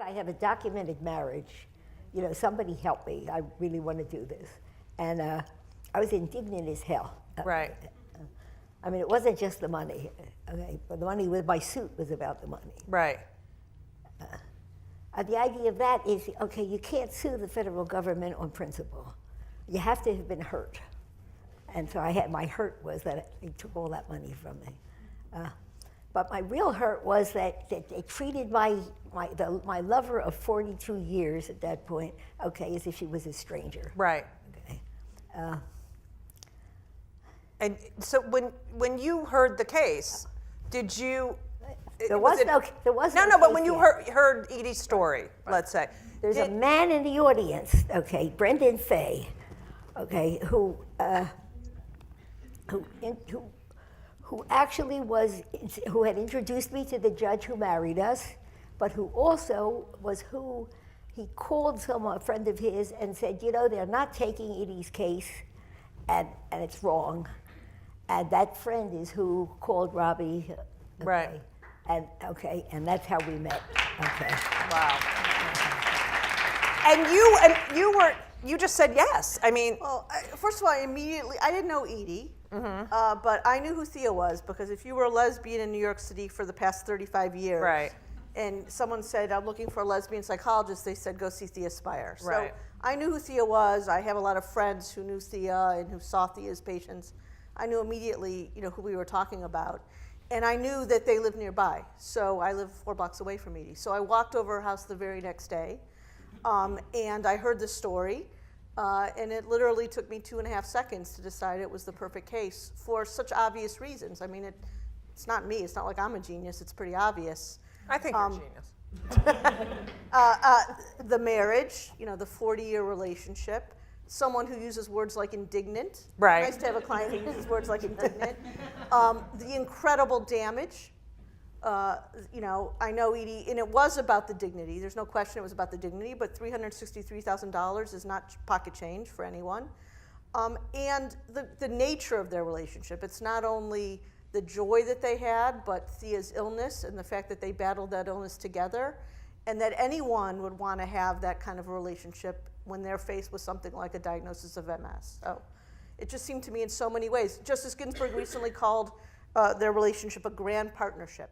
I have a documented marriage. You know, somebody help me. I really want to do this. And I was indignant as hell. Right. I mean, it wasn't just the money. Okay, but the money with my suit was about the money. Right. The idea of that is, okay, you can't sue the federal government on principle. You have to have been hurt. And so my hurt was that they took all that money from me. But my real hurt was that they treated my lover of 42 years at that point, okay, as if she was a stranger. Right. Okay. And so when you heard the case, did you? There was no but when you heard Edie's story, let's say. There's a man in the audience, okay, Brendan Fay, okay, who actually who had introduced me to the judge who married us, but who also was he called a friend of his and said, you know, they're not taking Edie's case, and it's wrong. And that friend is who called Robbie. Okay, right. And that's how we met. Okay. Wow. And you just said yes. I mean, well, first of all, I didn't know Edie, but I knew who Thea was because if you were a lesbian in New York City for the past 35 years, right. and someone said, I'm looking for a lesbian psychologist, they said, go see Thea Spire. Right. So I knew who Thea was. I have a lot of friends who knew Thea and who saw Thea's patients. I knew immediately, who we were talking about. And I knew that they lived nearby. So I live 4 blocks away from Edie. So I walked over her house the very next day, and I heard the story. And it literally took me 2.5 seconds to decide it was the perfect case for such obvious reasons. I mean, it's not me. It's not like I'm a genius. It's pretty obvious. I think you're a genius. The marriage, the 40-year relationship, someone who uses words like indignant. Right. Nice to have a client who uses words like indignant. The incredible damage. I know Edie, and it was about the dignity. There's no question it was about the dignity, but $363,000 is not pocket change for anyone. And the nature of their relationship. It's not only the joy that they had, but Thea's illness and the fact that they battled that illness together, and that anyone would want to have that kind of a relationship when they're faced with something like a diagnosis of MS. So it just seemed to me in so many ways. Justice Ginsburg recently called their relationship a grand partnership.